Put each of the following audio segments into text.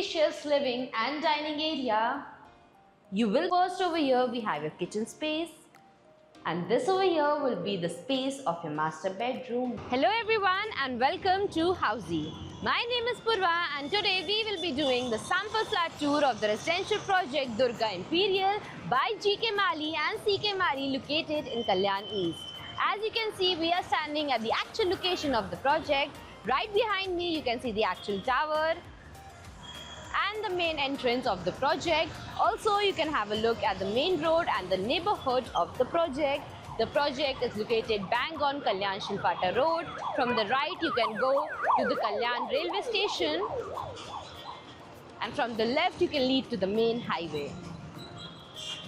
spacious living and dining area. First over here we have your kitchen space. And this over here will be the space of your master bedroom. Hello everyone and welcome to Housey. My name is Purva and today we will be doing the sample flat tour of the residential project Durga Imperial by GK Mali and CK Mali located in Kalyan East. As you can see, we are standing at the actual location of the project. Right behind me you can see the actual tower and the main entrance of the project. Also, you can have a look at the main road and the neighborhood of the project. The project is located bang on Kalyan Shilpata Road. From the right, you can go to the Kalyan railway station, and from the left, you can lead to the main highway.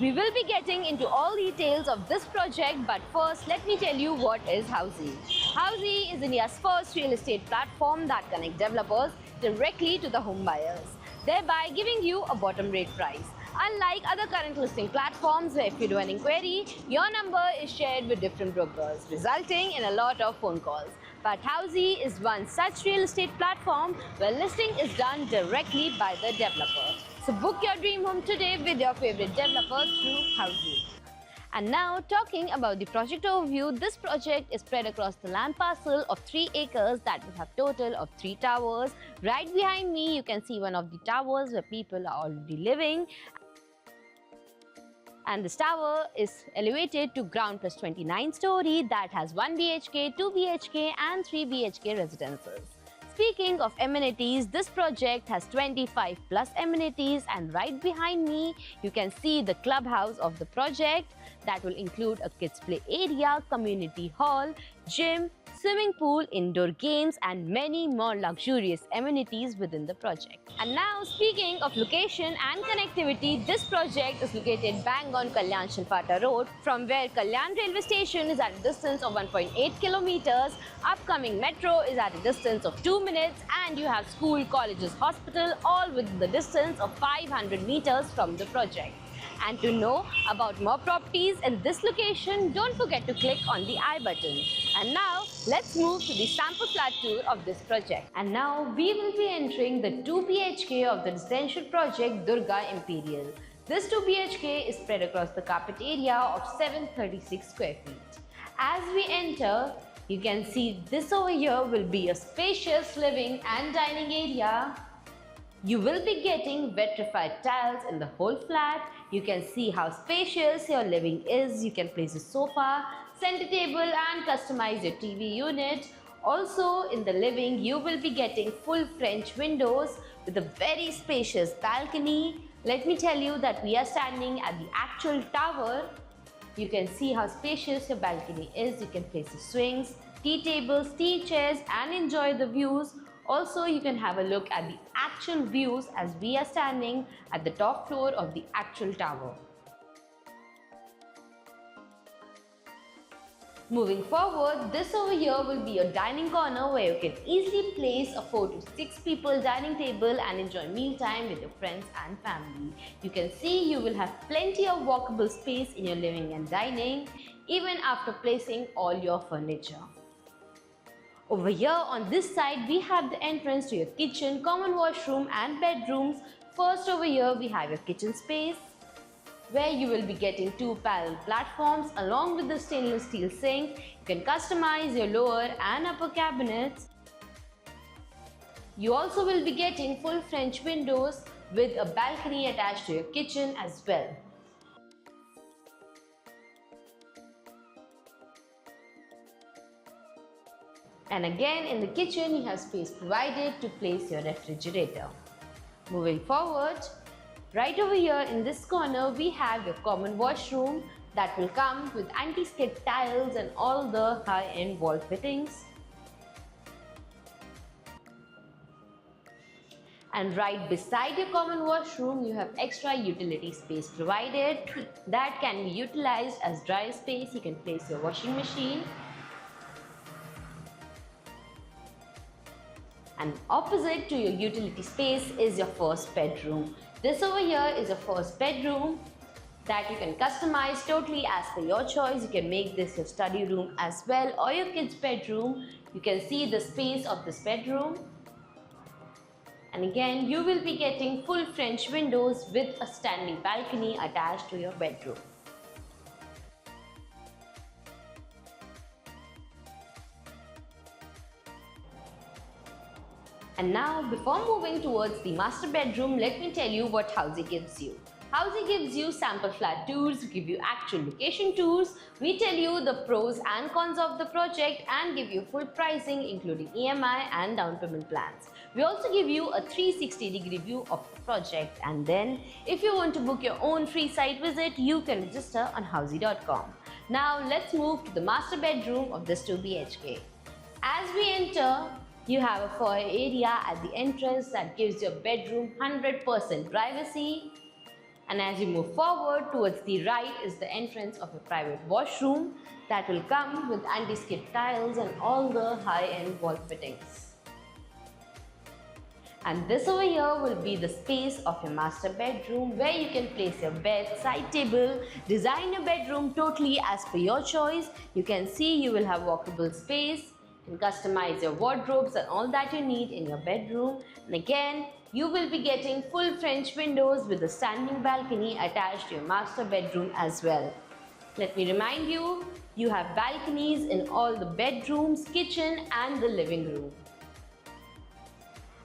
We will be getting into all details of this project, but first let me tell you what is Housey. Housey is India's first real estate platform that connects developers directly to the home buyers, thereby giving you a bottom rate price. Unlike other current listing platforms where if you do an inquiry, your number is shared with different brokers, resulting in a lot of phone calls. But Housey is one such real estate platform where listing is done directly by the developer. So book your dream home today with your favorite developer through Housey. And now, talking about the project overview, this project is spread across the land parcel of 3 acres that will have total of 3 towers. Right behind me, you can see one of the towers where people are already living. And this tower is elevated to ground plus 29 story that has 1 BHK, 2 BHK and 3 BHK residences. Speaking of amenities, this project has 25 plus amenities, and right behind me you can see the clubhouse of the project that will include a kids play area, community hall, gym, swimming pool, indoor games and many more luxurious amenities within the project. And now, speaking of location and connectivity, this project is located bang on Kalyan Shilpata Road, from where Kalyan railway station is at a distance of 1.8 kilometers, upcoming metro is at a distance of 2 minutes, and you have school, colleges, hospital all within the distance of 500 meters from the project. And to know about more properties in this location, don't forget to click on the I button. And now, let's move to the sample flat tour of this project. And now, we will be entering the 2 BHK of the residential project Durga Imperial. This 2 BHK is spread across the carpet area of 736 square feet. As we enter, you can see this over here will be a spacious living and dining area. You will be getting vitrified tiles in the whole flat. You can see how spacious your living is. You can place a sofa, center table and customize your TV unit. Also in the living, you will be getting full French windows with a very spacious balcony. Let me tell you that we are standing at the actual tower. You can see how spacious your balcony is. You can place the swings, tea tables, tea chairs and enjoy the views. Also, you can have a look at the actual views as we are standing at the top floor of the actual tower. Moving forward, this over here will be your dining corner where you can easily place a 4 to 6 people dining table and enjoy mealtime with your friends and family. You can see you will have plenty of walkable space in your living and dining, even after placing all your furniture. Over here on this side, we have the entrance to your kitchen, common washroom and bedrooms. First over here, we have your kitchen space where you will be getting 2 parallel platforms along with the stainless steel sink. You can customize your lower and upper cabinets. You also will be getting full French windows with a balcony attached to your kitchen as well. And again in the kitchen you have space provided to place your refrigerator. Moving forward, right over here in this corner we have your common washroom that will come with anti-skid tiles and all the high-end wall fittings. And right beside your common washroom you have extra utility space provided that can be utilized as dry space. You can place your washing machine. And opposite to your utility space is your first bedroom. This over here is your first bedroom that you can customize totally as per your choice. You can make this your study room as well or your kids' bedroom. You can see the space of this bedroom. And again, you will be getting full French windows with a standing balcony attached to your bedroom. And now, before moving towards the master bedroom, let me tell you what Housey gives you. Housey gives you sample flat tours, give you actual location tours, we tell you the pros and cons of the project and give you full pricing including EMI and down payment plans. We also give you a 360-degree view of the project, and then if you want to book your own free site visit, you can register on housey.com. Now let's move to the master bedroom of this 2 BHK. As we enter, you have a foyer area at the entrance that gives your bedroom 100% privacy. And as you move forward, towards the right is the entrance of a private washroom that will come with anti-skid tiles and all the high-end wall fittings. And this over here will be the space of your master bedroom where you can place your bed, side table, design your bedroom totally as per your choice. You can see you will have walkable space. You can customize your wardrobes and all that you need in your bedroom. And again, you will be getting full French windows with a standing balcony attached to your master bedroom as well. Let me remind you, you have balconies in all the bedrooms, kitchen and the living room.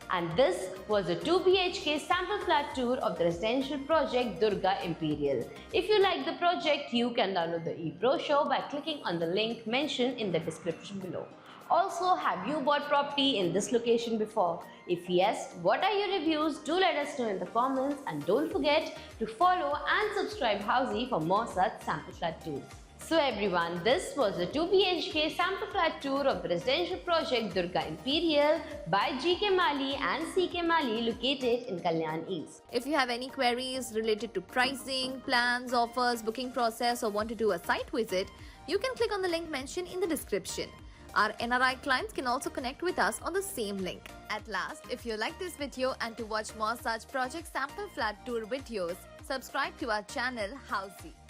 And this was a 2 BHK sample flat tour of the residential project Durga Imperial. If you like the project, you can download the e-brochure by clicking on the link mentioned in the description below. Also, have you bought property in this location before? If yes, what are your reviews? Do let us know in the comments, and don't forget to follow and subscribe Housey for more such sample flat tours. So everyone, this was the 2 BHK sample flat tour of the residential project Durga Imperial by GK Mali and CK Mali located in Kalyan East. If you have any queries related to pricing, plans, offers, booking process or want to do a site visit, you can click on the link mentioned in the description. Our NRI clients can also connect with us on the same link. At last, if you like this video and to watch more such project sample flat tour videos, subscribe to our channel Housey.